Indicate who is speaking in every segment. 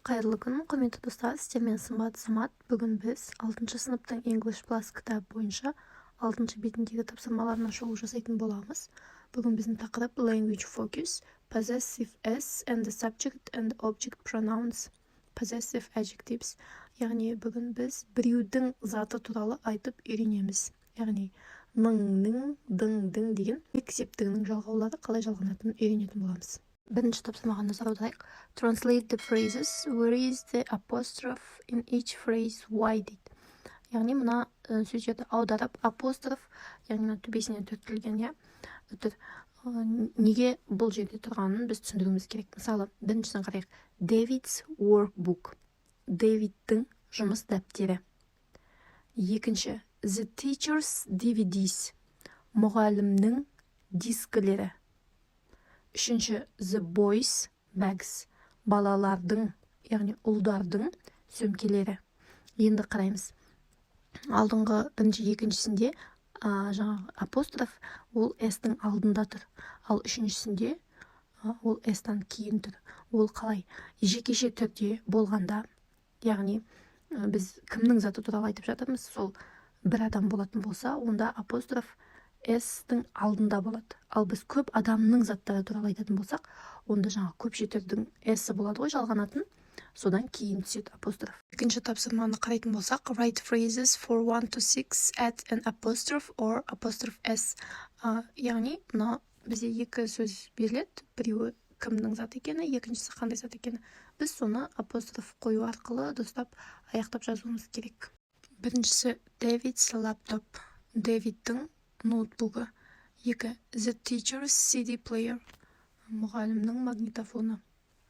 Speaker 1: Қайырлы күн, құрметті достар, сіздермен сымбат Самат. Бүгін біз 6 сыныптың English Plus кітабы бойынша 6 бетіндегі тапсырмаларына шолу жасайтын боламыз. Бүгін біздің тақырып Language Focus, Possessive S and the Subject and Object Pronouns, Possessive Adjectives. Яғни бүгін біз біреудің заты туралы айтып үйренеміз. Яғни ның, дың деген екі септігінің жалғаулары қалай жалғанатынын үйренетін боламыз. Бірінші тапсырмаға назар аударайық. Translate the phrases. Where is the apostrophe in each phrase? Why did? Яғни мына сөздерді аударып, апостроф, яғни мына төбесіне түртілген, неге бұл жерде тұрғанын біз түсіндіруіміз керек. Мысалы, біріншісін қарайық. David's workbook. Дэвидтің жұмыс дәптері. Екінші, the teacher's DVDs. Мұғалімнің дискілері. Үшінші, the boys' bags. Балалардың, яғни ұлдардың сөмкелері. Енді қараймыз. Алдыңғы бірінші екіншісінде жаңағы апостроф ол S-тің алдында тұр. Ал үшіншісінде ол S-тан кейін тұр. Ол қалай? Жекеше түрде болғанда, яғни біз кімнің заты туралы айтып жатырмыз, сол бір адам болатын болса, онда апостроф S-тің алдында болады. Ал біз көп адамның заттары туралы айтатын болсақ, онда жаңа көпше түрдің S-і болады ғой, жалғанатын, содан кейін түседі апостроф. Екінші тапсырманы қарайтын болсақ, write phrases for 1 to 6 add an apostrophe or apostrophe S. Яғни, мына бізде екі сөз беріледі, біреуі кімнің заты екені, екіншісі қандай зат екені. Біз соны апостроф қою арқылы дұрыстап аяқтап жазуымыз керек. Біріншісі David's laptop. Дэвидтің ноутбугі. Екі, the teacher's CD player. Мұғалімнің магнитофоны.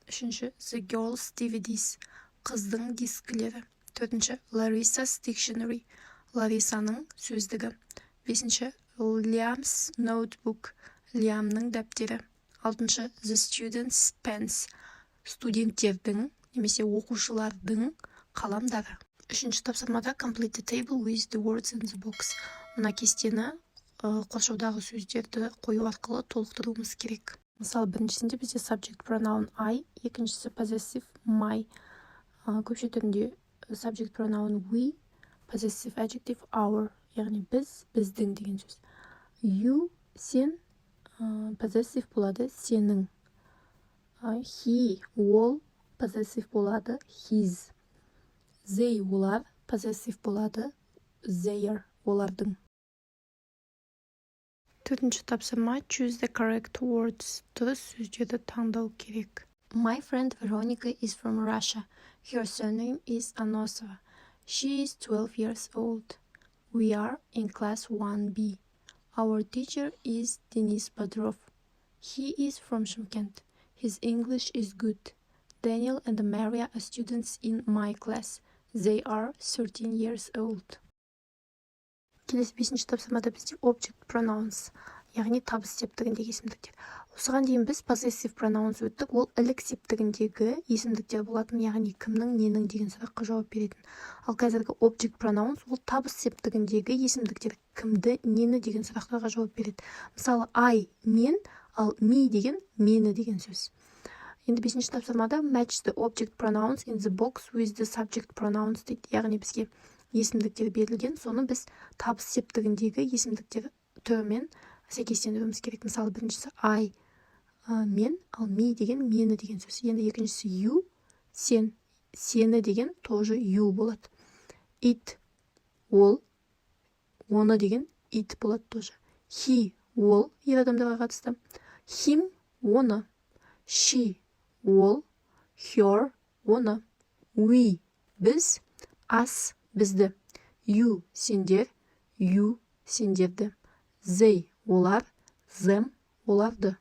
Speaker 1: Үшінші, the girl's DVDs. Қыздың дискілері. Төртінші, Larissa's dictionary. Ларисаның сөздігі. Бесінші, Liam's notebook. Лиамның дәптері. Алтыншы, the student's pens. Студенттердің, немесе оқушылардың қаламдары. Үшінші тапсырмада complete the table with the words in the box. Мына кестені қоршаудағы сөздерді қою арқылы толықтыруымыз керек. Мысалы, біріншісінде бізде subject pronoun I, екіншісі possessive my, көпше түрінде subject pronoun we, possessive adjective our, яғни біз, біздің деген сөз. You, сен, possessive болады сенің. He, ол, possessive болады his. They, олар, possessive болады their, олардың. Төртінші тапсырма, choose the correct words. Дұрыс сөздерді таңдау керек. My friend Veronica is from Russia. Her surname is Anosova. She is 12 years old. We are in class 1B. Our teacher is Denis Bodrov. He is from Shymkent. His English is good. Daniel and Maria are students in my class. They are 13 years old. Келесі бесінші тапсырмада бізде object pronouns, яғни табыс септігіндегі есімдіктер. Осыған дейін біз possessive pronouns өттік, ол ілік септігіндегі есімдіктер болатын, яғни кімнің, ненің деген сұраққа жауап беретін. Ал қазіргі object pronouns ол табыс септігіндегі есімдіктер, кімді, нені деген сұрақтарға жауап береді. Мысалы, I, мен, ал me деген, мені деген сөз. Енді бесінші тапсырмада match the object pronouns in the box with the subject pronouns дейді. Яғни бізге есімдіктер берілген, соны біз табыс септігіндегі есімдіктер түрімен сәйкестендіруіміз керек. Мысалы, біріншісі I, мен, ал me деген, мені деген сөз. Енді екіншісі you, сен, сені деген тоже you болады. It, ол, оны деген it болады тоже. He, ол, ер адамдарға қатысты. Him, оны. She, ол, her, оны. We, біз, us, бізді. You, сендер, you, сендерді. They, олар, them, оларды.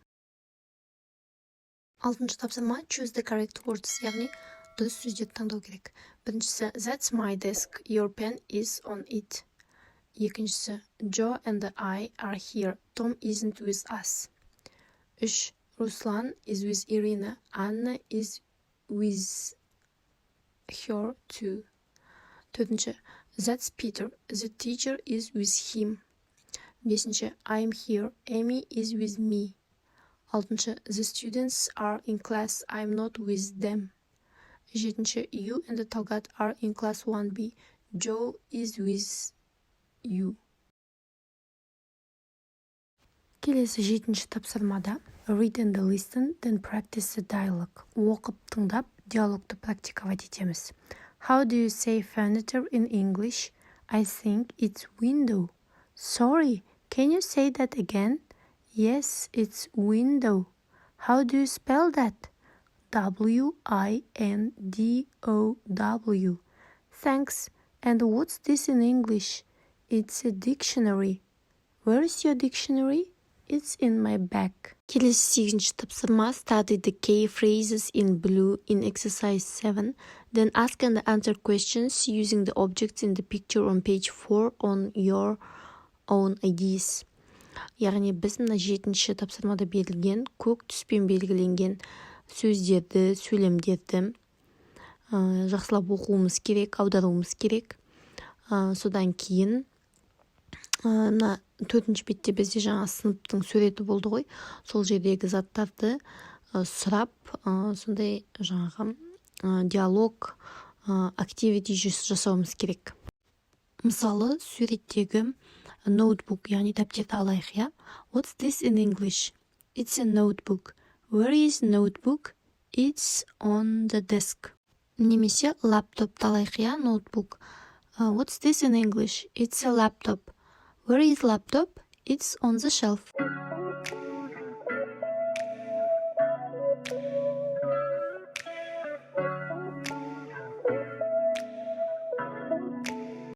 Speaker 1: Алтыншы тапсырма, choose the correct words, яғни дұрыс сөздерді таңдау керек. Біріншісі, that's my desk, your pen is on it. Екіншісі, Joe and I are here, Tom isn't with us. Үш, Ruslan is with Irina, Anna is with her too. Төртінші, that's Peter, the teacher is with him. Бесінші, I'm here, Amy is with me. Алтыншы, the students are in class, I'm not with them. Жетінші, you and Talgat are in class 1B. Joe is with you. Келесі жетінші тапсырмада read and listen, then practice the dialogue. Оқып тыңдап, диалогты практиковать етеміз. How do you say furniture in English? I think it's window. Sorry, can you say that again? Yes, it's window. How do you spell that? W-I-N-D-O-W. Thanks. And what's this in English? It's a dictionary. Where is your dictionary? It's in my bag. Келесі 8-ші тапсырма. Study the key phrases in blue in exercise 7. Then ask and answer questions using the objects in the picture on page 4 on your own ideas. Яғни біз мына 7-ші тапсырмада берілген көк түспен белгіленген сөздерді, сөйлемдерді жақсылап оқуымыз керек, аударуымыз керек. Содан кейін мына 4-ші бетте бізде жаңа сыныптың суреті болды ғой. Сол жердегі заттарды сұрап, сондай жаңағы диалог, activity жасауымыз керек. Мысалы, суреттегі notebook, яғни дәптерді алайық, я. What's this in English? It's a notebook. Where is notebook? It's on the desk. Немесе лаптопты алайық, я, notebook. What's this in English? It's a laptop. Where is laptop? It's on the shelf.